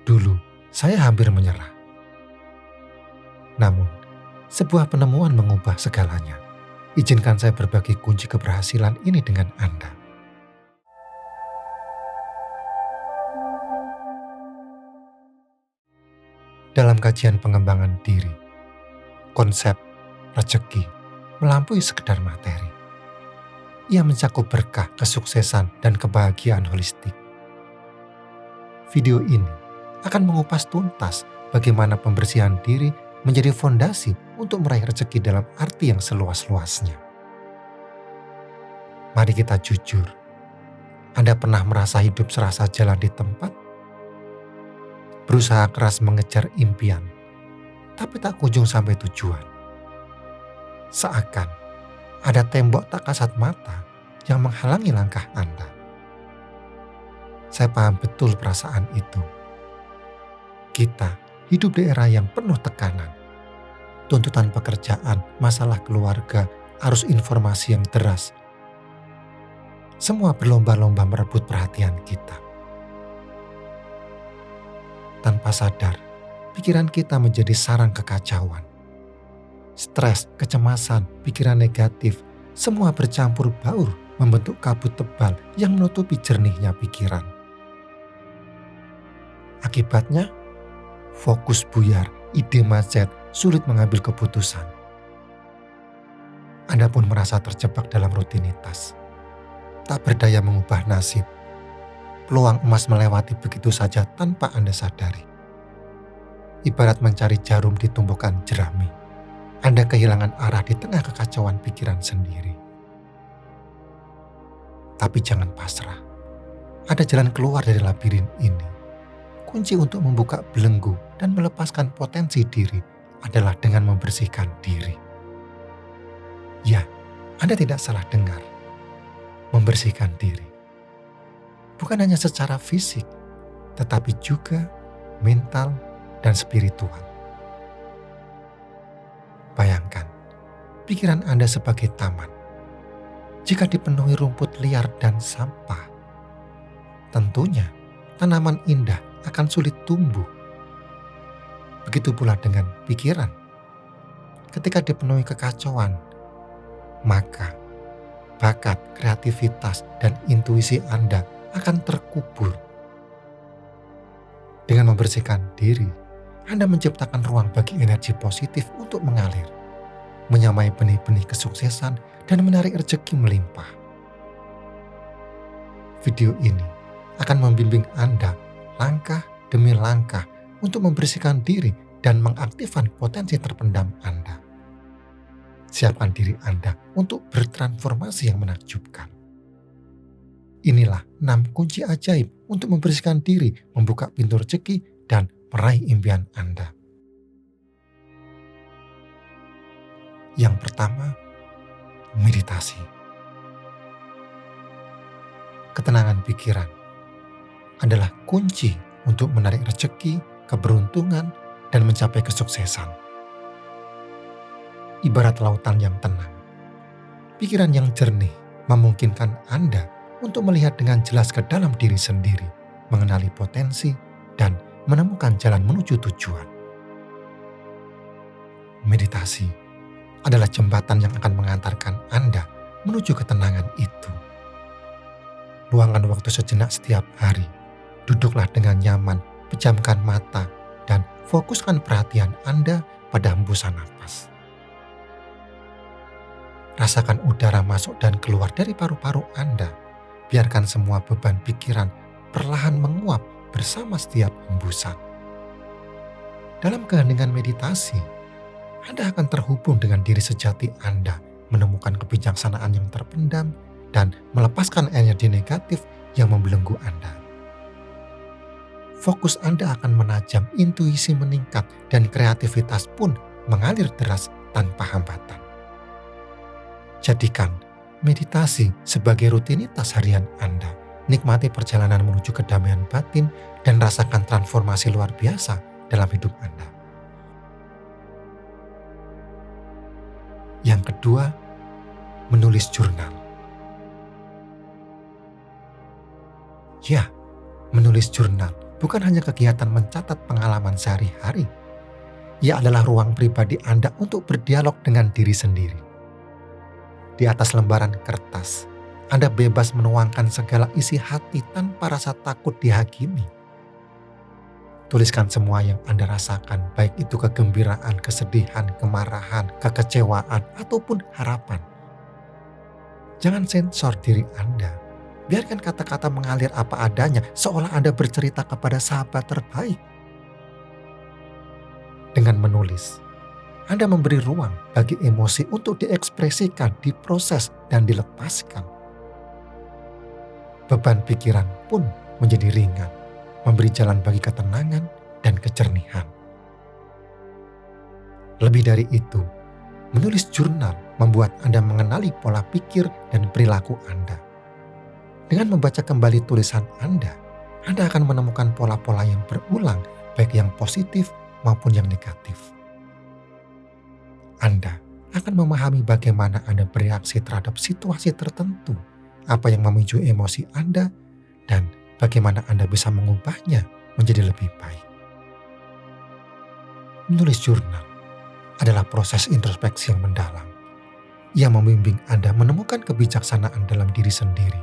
Dulu, saya hampir menyerah. Namun, sebuah penemuan mengubah segalanya. Izinkan saya berbagi kunci keberhasilan ini dengan Anda. Dalam kajian pengembangan diri, konsep rezeki melampaui sekedar materi. Ia mencakup berkah, kesuksesan, dan kebahagiaan holistik. Video ini akan mengupas tuntas bagaimana pembersihan diri menjadi fondasi untuk meraih rezeki dalam arti yang seluas-luasnya. Mari kita jujur. Anda pernah merasa hidup serasa jalan di tempat? Berusaha keras mengejar impian, tapi tak kunjung sampai tujuan. Seakan ada tembok tak kasat mata yang menghalangi langkah Anda. Saya paham betul perasaan itu. Kita hidup di era yang penuh tekanan. Tuntutan pekerjaan, masalah keluarga, arus informasi yang deras. Semua berlomba-lomba merebut perhatian kita. Tanpa sadar, pikiran kita menjadi sarang kekacauan. Stres, kecemasan, pikiran negatif, semua bercampur baur membentuk kabut tebal yang menutupi jernihnya pikiran. Akibatnya, fokus buyar, ide macet, sulit mengambil keputusan. Anda pun merasa terjebak dalam rutinitas. Tak berdaya mengubah nasib. Peluang emas melewati begitu saja tanpa Anda sadari. Ibarat mencari jarum di tumpukan jerami. Anda kehilangan arah di tengah kekacauan pikiran sendiri. Tapi jangan pasrah. Ada jalan keluar dari labirin ini. Kunci untuk membuka belenggu dan melepaskan potensi diri adalah dengan membersihkan diri. Ya, Anda tidak salah dengar. Membersihkan diri. Bukan hanya secara fisik, tetapi juga mental dan spiritual. Bayangkan, pikiran Anda sebagai taman. Jika dipenuhi rumput liar dan sampah, tentunya tanaman indah akan sulit tumbuh. Begitu pula dengan pikiran. Ketika dipenuhi kekacauan, maka bakat, kreativitas, dan intuisi Anda akan terkubur. Dengan membersihkan diri, Anda menciptakan ruang bagi energi positif untuk mengalir, menyamai benih-benih kesuksesan, dan menarik rezeki melimpah. Video ini akan membimbing Anda langkah demi langkah untuk membersihkan diri dan mengaktifkan potensi terpendam Anda. Siapkan diri Anda untuk bertransformasi yang menakjubkan. Inilah 6 kunci ajaib untuk membersihkan diri, membuka pintu rezeki, dan meraih impian Anda. Yang pertama, meditasi. Ketenangan pikiran adalah kunci untuk menarik rezeki, keberuntungan, dan mencapai kesuksesan. Ibarat lautan yang tenang, pikiran yang jernih memungkinkan Anda untuk melihat dengan jelas ke dalam diri sendiri, mengenali potensi, dan menemukan jalan menuju tujuan. Meditasi adalah jembatan yang akan mengantarkan Anda menuju ketenangan itu. Luangkan waktu sejenak setiap hari. Duduklah dengan nyaman, pejamkan mata, dan fokuskan perhatian Anda pada hembusan napas. Rasakan udara masuk dan keluar dari paru-paru Anda. Biarkan semua beban pikiran perlahan menguap bersama setiap hembusan. Dalam keheningan meditasi, Anda akan terhubung dengan diri sejati Anda, menemukan kebijaksanaan yang terpendam, dan melepaskan energi negatif yang membelenggu Anda. Fokus Anda akan menajam, intuisi meningkat, dan kreativitas pun mengalir deras tanpa hambatan. Jadikan meditasi sebagai rutinitas harian Anda. Nikmati perjalanan menuju kedamaian batin dan rasakan transformasi luar biasa dalam hidup Anda. Yang kedua, menulis jurnal. Ya, menulis jurnal bukan hanya kegiatan mencatat pengalaman sehari-hari. Ia adalah ruang pribadi Anda untuk berdialog dengan diri sendiri. Di atas lembaran kertas, Anda bebas menuangkan segala isi hati tanpa rasa takut dihakimi. Tuliskan semua yang Anda rasakan, baik itu kegembiraan, kesedihan, kemarahan, kekecewaan, ataupun harapan. Jangan sensor diri Anda. Biarkan kata-kata mengalir apa adanya, seolah Anda bercerita kepada sahabat terbaik. Dengan menulis, Anda memberi ruang bagi emosi untuk diekspresikan, diproses, dan dilepaskan. Beban pikiran pun menjadi ringan, memberi jalan bagi ketenangan dan kejernihan. Lebih dari itu, menulis jurnal membuat Anda mengenali pola pikir dan perilaku Anda. Dengan membaca kembali tulisan Anda akan menemukan pola-pola yang berulang, baik yang positif maupun yang negatif. Anda akan memahami bagaimana Anda bereaksi terhadap situasi tertentu, apa yang memicu emosi Anda, dan bagaimana Anda bisa mengubahnya menjadi lebih baik. Menulis jurnal adalah proses introspeksi yang mendalam. Ia membimbing Anda menemukan kebijaksanaan dalam diri sendiri,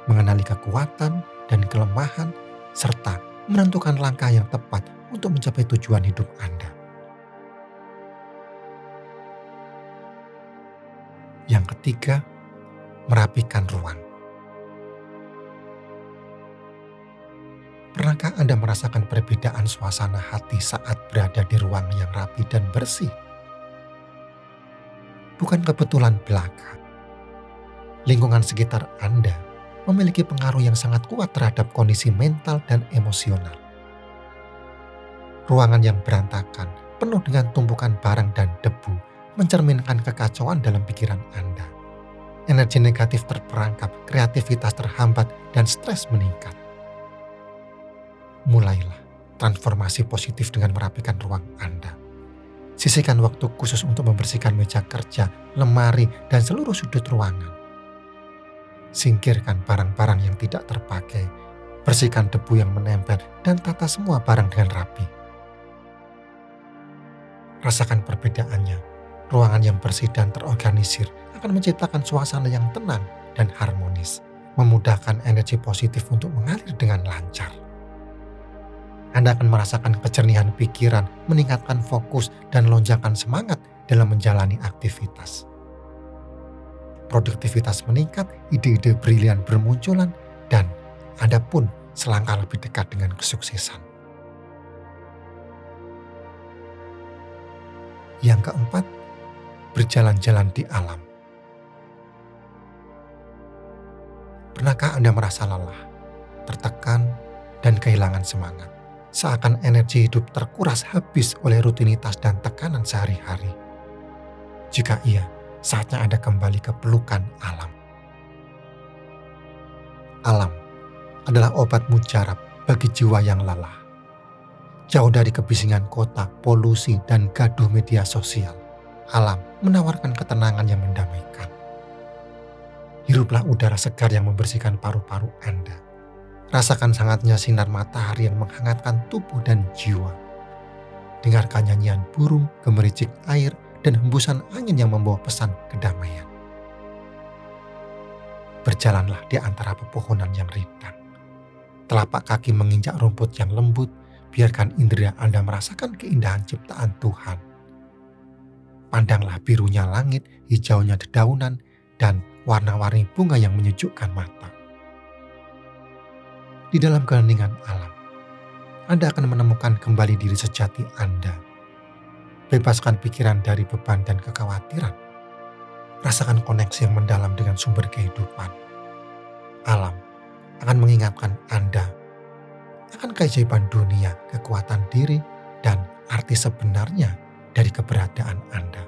mengenali kekuatan dan kelemahan, serta menentukan langkah yang tepat untuk mencapai tujuan hidup Anda. Yang ketiga, merapikan ruang. Pernahkah Anda merasakan perbedaan suasana hati saat berada di ruang yang rapi dan bersih? Bukan kebetulan belaka. Lingkungan sekitar Anda memiliki pengaruh yang sangat kuat terhadap kondisi mental dan emosional. Ruangan yang berantakan, penuh dengan tumpukan barang dan debu, mencerminkan kekacauan dalam pikiran Anda. Energi negatif terperangkap, kreativitas terhambat, dan stres meningkat. Mulailah transformasi positif dengan merapikan ruang Anda. Sisihkan waktu khusus untuk membersihkan meja kerja, lemari, dan seluruh sudut ruangan. Singkirkan barang-barang yang tidak terpakai, bersihkan debu yang menempel, dan tata semua barang dengan rapi. Rasakan perbedaannya. Ruangan yang bersih dan terorganisir akan menciptakan suasana yang tenang dan harmonis, memudahkan energi positif untuk mengalir dengan lancar. Anda akan merasakan kejernihan pikiran, meningkatkan fokus, dan lonjakan semangat dalam menjalani aktivitas. Produktivitas meningkat, ide-ide brilian bermunculan, dan Anda pun selangkah lebih dekat dengan kesuksesan. Yang keempat, berjalan-jalan di alam. Pernahkah Anda merasa lelah, tertekan, dan kehilangan semangat? Seakan energi hidup terkuras habis oleh rutinitas dan tekanan sehari-hari. Jika iya, saatnya Anda kembali ke pelukan alam. Alam adalah obat mujarab bagi jiwa yang lelah. Jauh dari kebisingan kota, polusi, dan gaduh media sosial, alam menawarkan ketenangan yang mendamaikan. Hiruplah udara segar yang membersihkan paru-paru Anda. Rasakan hangatnya sinar matahari yang menghangatkan tubuh dan jiwa. Dengarkan nyanyian burung, gemericik air, dan hembusan angin yang membawa pesan kedamaian. Berjalanlah di antara pepohonan yang rindang. Telapak kaki menginjak rumput yang lembut, biarkan indera Anda merasakan keindahan ciptaan Tuhan. Pandanglah birunya langit, hijaunya dedaunan, dan warna-warni bunga yang menyejukkan mata. Di dalam keheningan alam, Anda akan menemukan kembali diri sejati Anda. Bebaskan pikiran dari beban dan kekhawatiran. Rasakan koneksi yang mendalam dengan sumber kehidupan. Alam akan mengingatkan Anda akan keajaiban dunia, kekuatan diri, dan arti sebenarnya dari keberadaan Anda.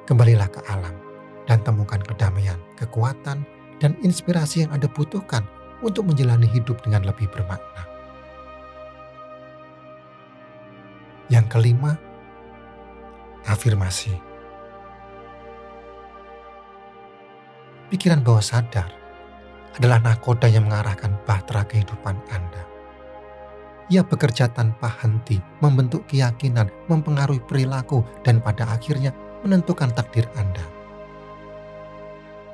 Kembalilah ke alam dan temukan kedamaian, kekuatan, dan inspirasi yang Anda butuhkan untuk menjalani hidup dengan lebih bermakna. Yang kelima, afirmasi. Pikiran bawah sadar adalah nahkoda yang mengarahkan bahtera kehidupan Anda. Ia bekerja tanpa henti, membentuk keyakinan, mempengaruhi perilaku, dan pada akhirnya menentukan takdir Anda.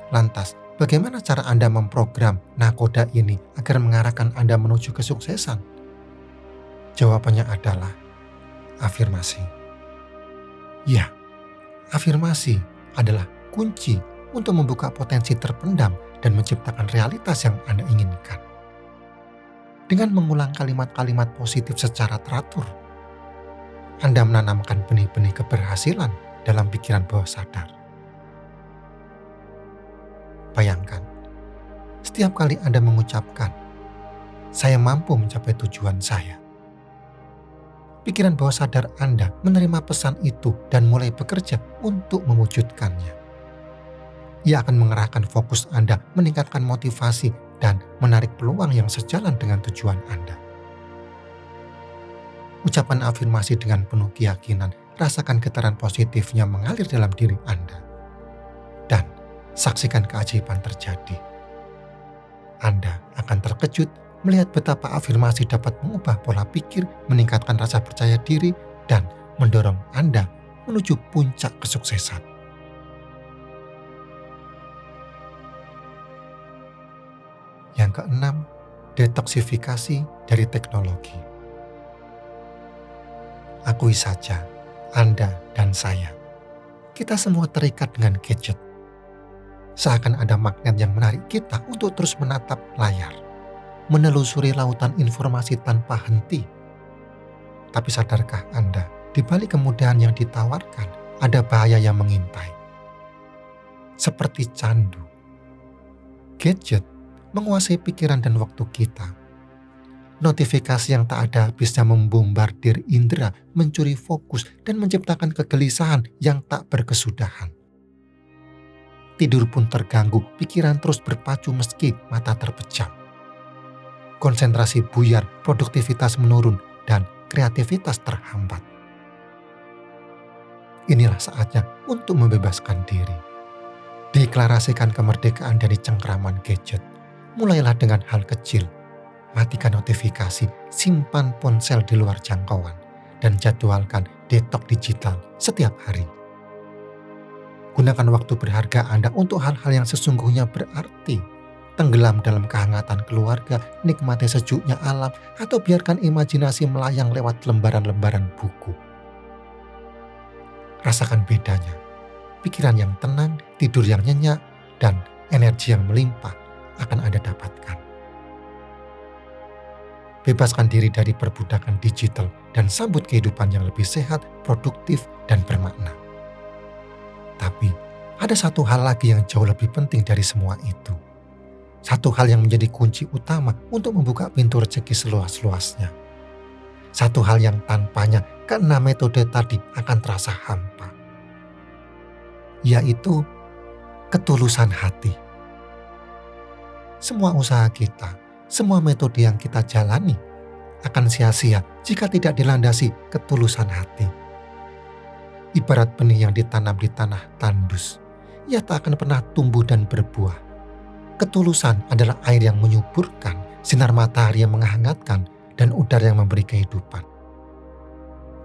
Lantas, bagaimana cara Anda memprogram nakoda ini agar mengarahkan Anda menuju kesuksesan? Jawabannya adalah afirmasi. Ya, afirmasi adalah kunci untuk membuka potensi terpendam dan menciptakan realitas yang Anda inginkan. Dengan mengulang kalimat-kalimat positif secara teratur, Anda menanamkan benih-benih keberhasilan dalam pikiran bawah sadar. Bayangkan, setiap kali Anda mengucapkan, "Saya mampu mencapai tujuan saya," pikiran bawah sadar Anda menerima pesan itu dan mulai bekerja untuk mewujudkannya. Ia akan mengerahkan fokus Anda, meningkatkan motivasi, dan menarik peluang yang sejalan dengan tujuan Anda. Ucapan afirmasi dengan penuh keyakinan, rasakan getaran positifnya mengalir dalam diri Anda. Dan saksikan keajaiban terjadi. Anda akan terkejut melihat betapa afirmasi dapat mengubah pola pikir, meningkatkan rasa percaya diri, dan mendorong Anda menuju puncak kesuksesan. Yang keenam, detoksifikasi dari teknologi. Akui saja, Anda dan saya, kita semua terikat dengan gadget. Seakan ada magnet yang menarik kita untuk terus menatap layar, menelusuri lautan informasi tanpa henti. Tapi sadarkah Anda, di balik kemudahan yang ditawarkan, ada bahaya yang mengintai. Seperti candu, gadget menguasai pikiran dan waktu kita. Notifikasi yang tak ada habisnya membombardir indera, mencuri fokus, dan menciptakan kegelisahan yang tak berkesudahan. Tidur pun terganggu, pikiran terus berpacu meski mata terpejam. Konsentrasi buyar, produktivitas menurun, dan kreativitas terhambat. Inilah saatnya untuk membebaskan diri. Deklarasikan kemerdekaan dari cengkraman gadget. Mulailah dengan hal kecil. Matikan notifikasi, simpan ponsel di luar jangkauan, dan jadwalkan detox digital setiap hari. Gunakan waktu berharga Anda untuk hal-hal yang sesungguhnya berarti. Tenggelam dalam kehangatan keluarga, nikmati sejuknya alam, atau biarkan imajinasi melayang lewat lembaran-lembaran buku. Rasakan bedanya. Pikiran yang tenang, tidur yang nyenyak, dan energi yang melimpah akan Anda dapatkan. Bebaskan diri dari perbudakan digital dan sambut kehidupan yang lebih sehat, produktif, dan bermakna. Tapi, ada satu hal lagi yang jauh lebih penting dari semua itu. Satu hal yang menjadi kunci utama untuk membuka pintu rezeki seluas-luasnya. Satu hal yang tanpanya keenam metode tadi akan terasa hampa. Yaitu ketulusan hati. Semua usaha kita, semua metode yang kita jalani akan sia-sia jika tidak dilandasi ketulusan hati. Ibarat benih yang ditanam di tanah tandus, ia tak akan pernah tumbuh dan berbuah. Ketulusan adalah air yang menyuburkan, sinar matahari yang menghangatkan, dan udara yang memberi kehidupan.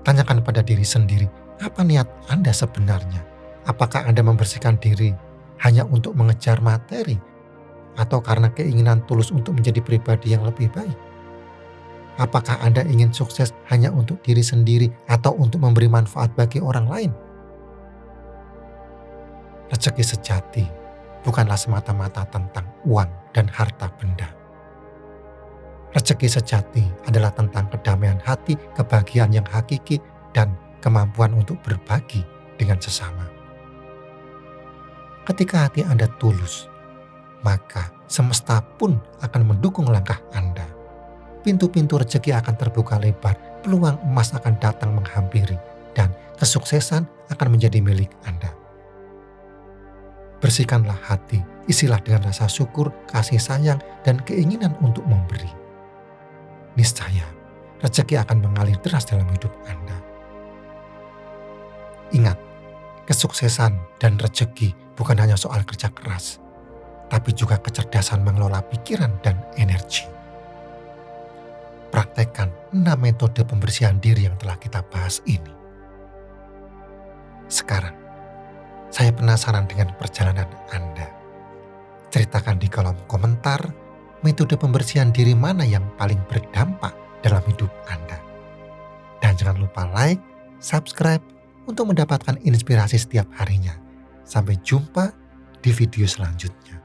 Tanyakan pada diri sendiri, apa niat Anda sebenarnya? Apakah Anda membersihkan diri hanya untuk mengejar materi, atau karena keinginan tulus untuk menjadi pribadi yang lebih baik? Apakah Anda ingin sukses hanya untuk diri sendiri atau untuk memberi manfaat bagi orang lain? Rezeki sejati bukanlah semata-mata tentang uang dan harta benda. Rezeki sejati adalah tentang kedamaian hati, kebahagiaan yang hakiki, dan kemampuan untuk berbagi dengan sesama. Ketika hati Anda tulus, maka semesta pun akan mendukung langkah Anda. Pintu-pintu rezeki akan terbuka lebar, peluang emas akan datang menghampiri, dan kesuksesan akan menjadi milik Anda. Bersihkanlah hati, isilah dengan rasa syukur, kasih sayang, dan keinginan untuk memberi. Niscaya, rezeki akan mengalir deras dalam hidup Anda. Ingat, kesuksesan dan rezeki bukan hanya soal kerja keras, tapi juga kecerdasan mengelola pikiran dan energi. praktekkan 6 metode pembersihan diri yang telah kita bahas ini. Sekarang, saya penasaran dengan perjalanan Anda. Ceritakan di kolom komentar metode pembersihan diri mana yang paling berdampak dalam hidup Anda. Dan jangan lupa like, subscribe untuk mendapatkan inspirasi setiap harinya. Sampai jumpa di video selanjutnya.